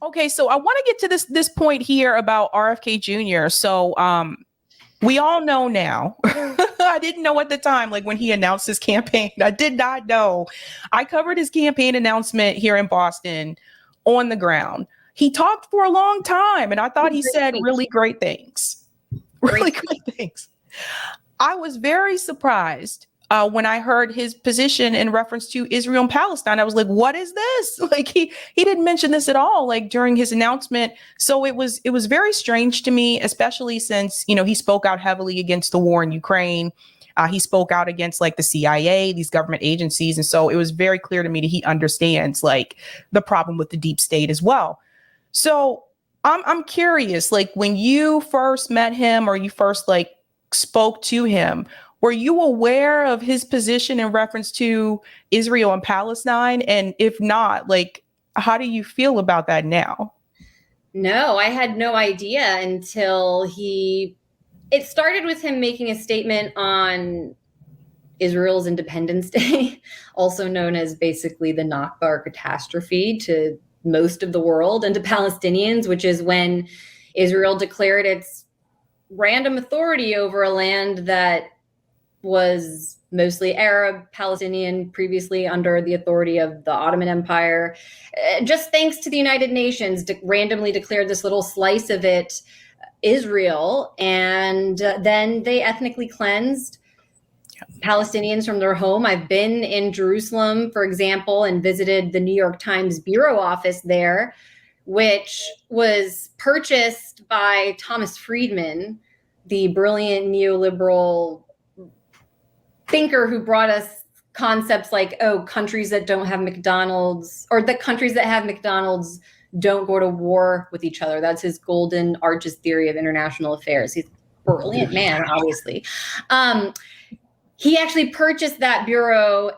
Okay, so I want to get to this point here about RFK Jr. So we all know now. I didn't know at the time, like when he announced his campaign. I did not know. I covered his campaign announcement here in Boston on the ground. He talked for a long time, and I thought he said really great things. Really great things. I was very surprised when I heard his position in reference to Israel and Palestine. I was like, what is this? Like he didn't mention this at all, like during his announcement. So it was very strange to me, especially since, he spoke out heavily against the war in Ukraine. He spoke out against like the CIA, these government agencies. And so it was very clear to me that he understands like the problem with the deep state as well. So I'm curious, like when you first met him or you first like spoke to him, were you aware of his position in reference to Israel and Palestine? And if not, like, how do you feel about that now? No, I had no idea until it started with him making a statement on Israel's Independence Day, also known as basically the Nakba or catastrophe to most of the world and to Palestinians, which is when Israel declared its random authority over a land that was mostly Arab, Palestinian, previously under the authority of the Ottoman Empire. Just thanks to the United Nations, randomly declared this little slice of it Israel, and then they ethnically cleansed Palestinians from their home. I've been in Jerusalem, for example, and visited the New York Times bureau office there, which was purchased by Thomas Friedman, the brilliant neoliberal thinker who brought us concepts like, countries that don't have McDonald's, or the countries that have McDonald's don't go to war with each other. That's his golden arches theory of international affairs. He's a brilliant man, obviously. He actually purchased that bureau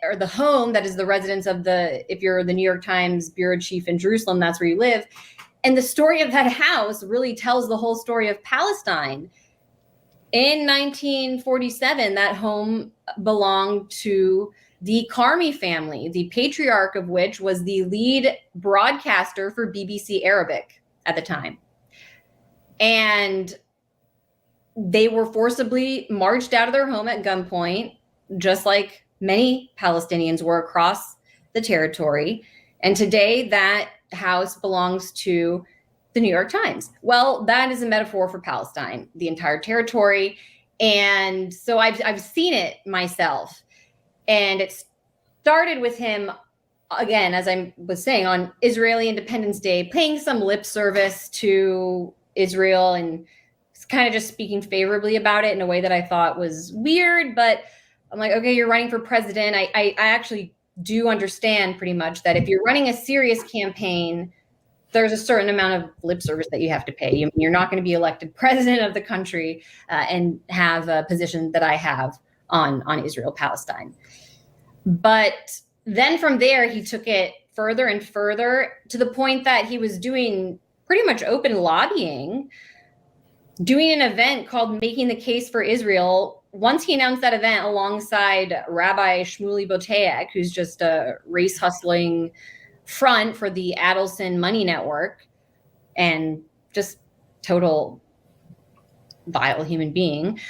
or the home that is the residence of if you're the New York Times bureau chief in Jerusalem, that's where you live. And the story of that house really tells the whole story of Palestine. In 1947, that home belonged to the Karmi family, the patriarch of which was the lead broadcaster for BBC Arabic at the time. And they were forcibly marched out of their home at gunpoint, just like many Palestinians were across the territory. And today that house belongs to the New York Times. Well, that is a metaphor for Palestine, the entire territory. And so I've seen it myself. And it started with him, again, as I was saying, on Israeli Independence Day, paying some lip service to Israel and kind of just speaking favorably about it in a way that I thought was weird. But I'm like, okay, you're running for president. I actually do understand pretty much that if you're running a serious campaign, there's a certain amount of lip service that you have to pay. You're not going to be elected president of the country and have a position that I have on Israel-Palestine. But then from there, he took it further and further to the point that he was doing pretty much open lobbying, doing an event called Making the Case for Israel. Once he announced that event alongside Rabbi Shmuley Boteach, who's just a race hustling front for the Adelson Money Network and just total vile human being.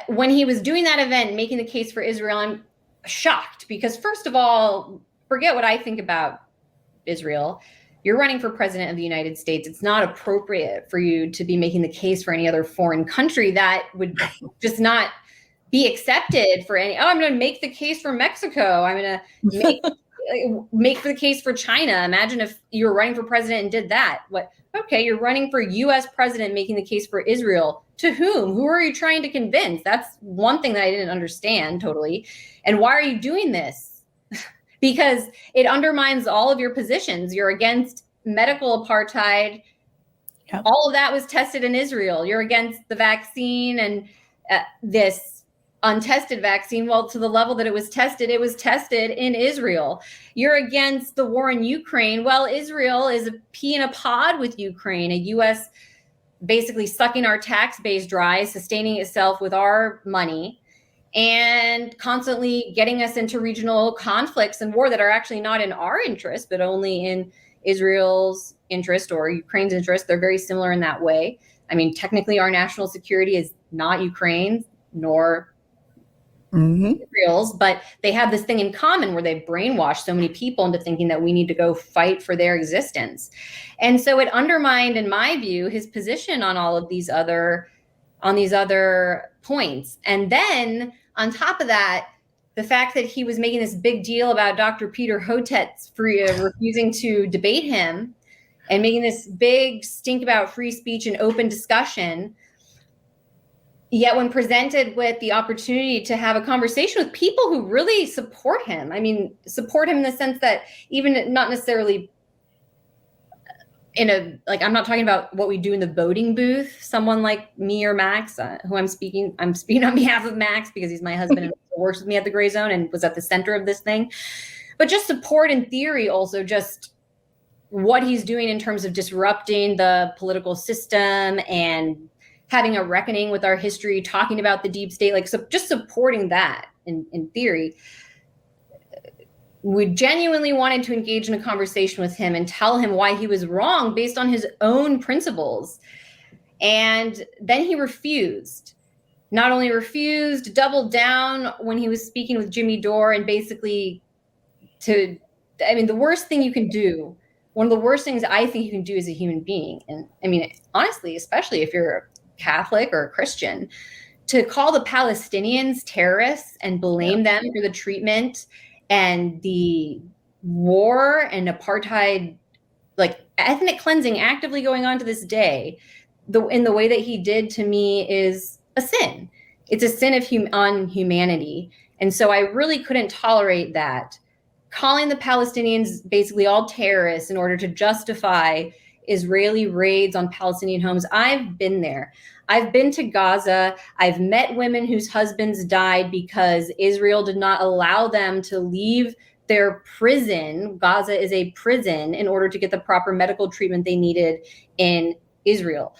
When he was doing that event, Making the Case for Israel, I'm shocked because, first of all, forget what I think about Israel. You're running for president of the United States. It's not appropriate for you to be making the case for any other foreign country that would just not be accepted for any. I'm going to make the case for Mexico. I'm going to make the case for China. Imagine if you were running for president and did that. Okay, you're running for U.S. president, making the case for Israel. To whom? Who are you trying to convince? That's one thing that I didn't understand totally. And why are you doing this? Because it undermines all of your positions. You're against medical apartheid. Yep. All of that was tested in Israel. You're against the vaccine and this untested vaccine. Well, to the level that it was tested in Israel. You're against the war in Ukraine. Well, Israel is a pea in a pod with Ukraine, a U.S. basically sucking our tax base dry, sustaining itself with our money. and constantly getting us into regional conflicts and war that are actually not in our interest, but only in Israel's interest or Ukraine's interest. They're very similar in that way. I mean, technically, our national security is not Ukraine nor Israel's, but they have this thing in common where they've brainwashed so many people into thinking that we need to go fight for their existence. And so it undermined, in my view, his position on all of these other points. And then on top of that, the fact that he was making this big deal about Dr. Peter Hotez refusing to debate him and making this big stink about free speech and open discussion. Yet when presented with the opportunity to have a conversation with people who really support him, I mean, support him in the sense that even not necessarily I'm not talking about what we do in the voting booth, someone like me or Max, who I'm speaking on behalf of Max because he's my husband and works with me at the Gray Zone and was at the center of this thing. But just support in theory, also just what he's doing in terms of disrupting the political system and having a reckoning with our history, talking about the deep state, just supporting that in theory. We genuinely wanted to engage in a conversation with him and tell him why he was wrong based on his own principles. And then he refused. Not only refused, doubled down when he was speaking with Jimmy Dore and basically the worst thing you can do, one of the worst things I think you can do as a human being, and I mean, honestly, especially if you're a Catholic or a Christian, to call the Palestinians terrorists and blame them for the treatment and the war and apartheid, ethnic cleansing actively going on to this day, in the way that he did to me is a sin. It's a sin on humanity. And so I really couldn't tolerate that. Calling the Palestinians basically all terrorists in order to justify Israeli raids on Palestinian homes. I've been there. I've been to Gaza. I've met women whose husbands died because Israel did not allow them to leave their prison. Gaza is a prison in order to get the proper medical treatment they needed in Israel.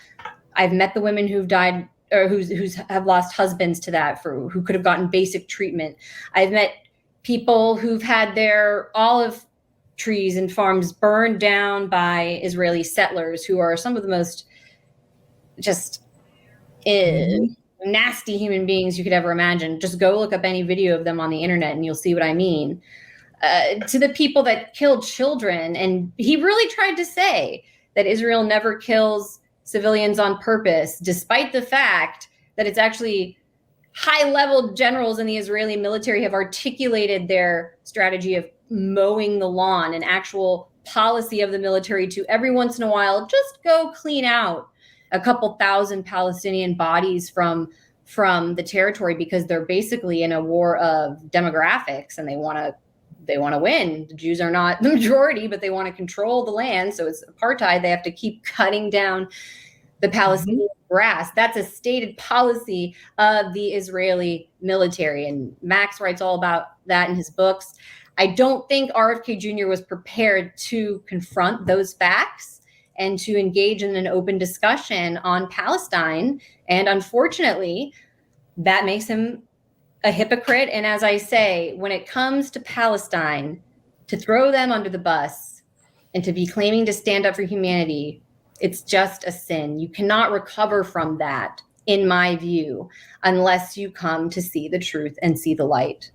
I've met the women who've died or who have lost husbands to that, who could have gotten basic treatment. I've met people who've had their olive trees and farms burned down by Israeli settlers, who are some of the most just nasty human beings you could ever imagine. Just go look up any video of them on the internet and you'll see what I mean. To the people that killed children. And he really tried to say that Israel never kills civilians on purpose, despite the fact that it's actually high-level generals in the Israeli military have articulated their strategy of mowing the lawn, an actual policy of the military to every once in a while just go clean out a couple thousand Palestinian bodies from the territory, because they're basically in a war of demographics and they want to win. The Jews are not the majority, but they want to control the land. So it's apartheid. They have to keep cutting down the Palestinian grass. That's a stated policy of the Israeli military. And Max writes all about that in his books. I don't think RFK Jr. was prepared to confront those facts and to engage in an open discussion on Palestine. And unfortunately, that makes him a hypocrite. And as I say, when it comes to Palestine, to throw them under the bus and to be claiming to stand up for humanity, it's just a sin. You cannot recover from that, in my view, unless you come to see the truth and see the light.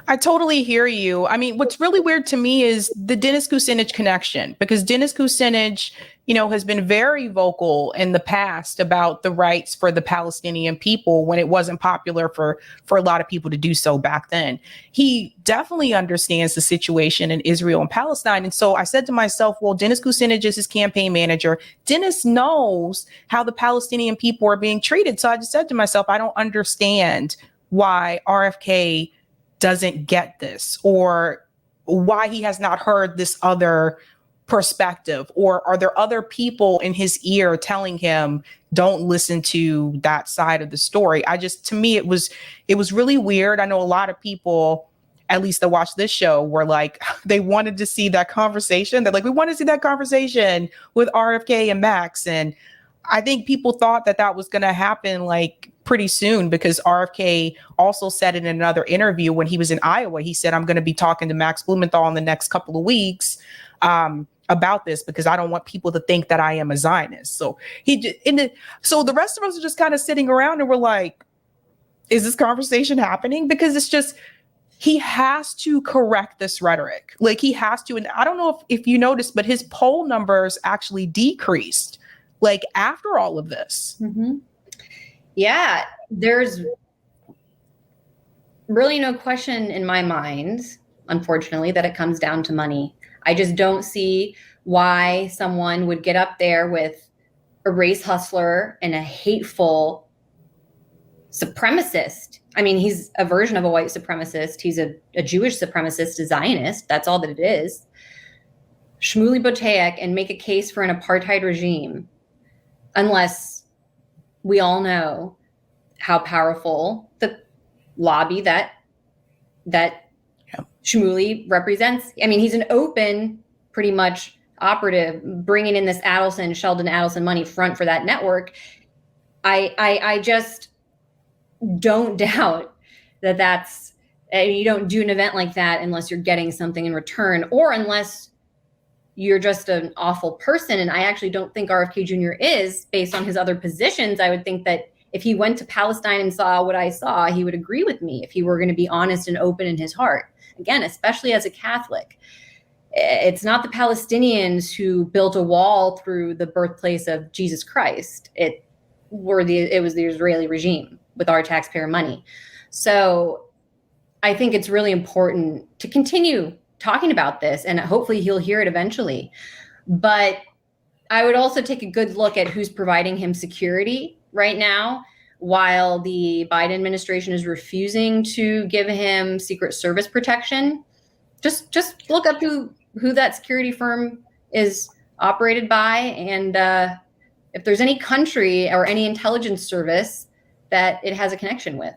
I totally hear you. I mean, what's really weird to me is the Dennis Kucinich connection, because Dennis Kucinich, has been very vocal in the past about the rights for the Palestinian people when it wasn't popular for a lot of people to do so back then. He definitely understands the situation in Israel and Palestine. And so I said to myself, well, Dennis Kucinich is his campaign manager. Dennis knows how the Palestinian people are being treated. So I just said to myself, I don't understand why RFK doesn't get this, or why he has not heard this other perspective, or are there other people in his ear telling him don't listen to that side of the story? To me, it was really weird. I know a lot of people, at least that watch this show, were like, they wanted to see that conversation. They're like, we want to see that conversation with RFK and Max. And I think people thought that was going to happen like pretty soon, because RFK also said in another interview when he was in Iowa, he said, I'm going to be talking to Max Blumenthal in the next couple of weeks about this, because I don't want people to think that I am a Zionist. So so the rest of us are just kind of sitting around and we're like, is this conversation happening? Because it's just, he has to correct this rhetoric. Like, he has to. And I don't know if you noticed, but his poll numbers actually decreased, like, after all of this. Mm-hmm. Yeah, there's really no question in my mind, unfortunately, that it comes down to money. I just don't see why someone would get up there with a race hustler and a hateful supremacist. I mean, he's a version of a white supremacist. He's a Jewish supremacist, a Zionist. That's all that it is. Shmuley Boteach, and make a case for an apartheid regime, unless we all know how powerful the lobby that Shmuley represents. I mean, he's an open, pretty much operative, bringing in this Sheldon Adelson money front for that network. I just don't doubt that's, you don't do an event like that unless you're getting something in return, or unless you're just an awful person. And I actually don't think RFK Jr. is, based on his other positions. I would think that if he went to Palestine and saw what I saw, he would agree with me if he were going to be honest and open in his heart. Again, especially as a Catholic. It's not the Palestinians who built a wall through the birthplace of Jesus Christ. It was the Israeli regime with our taxpayer money. So I think it's really important to continue talking about this, and hopefully he'll hear it eventually. But I would also take a good look at who's providing him security right now, while the Biden administration is refusing to give him Secret Service protection. Just look up who that security firm is operated by, and if there's any country or any intelligence service that it has a connection with.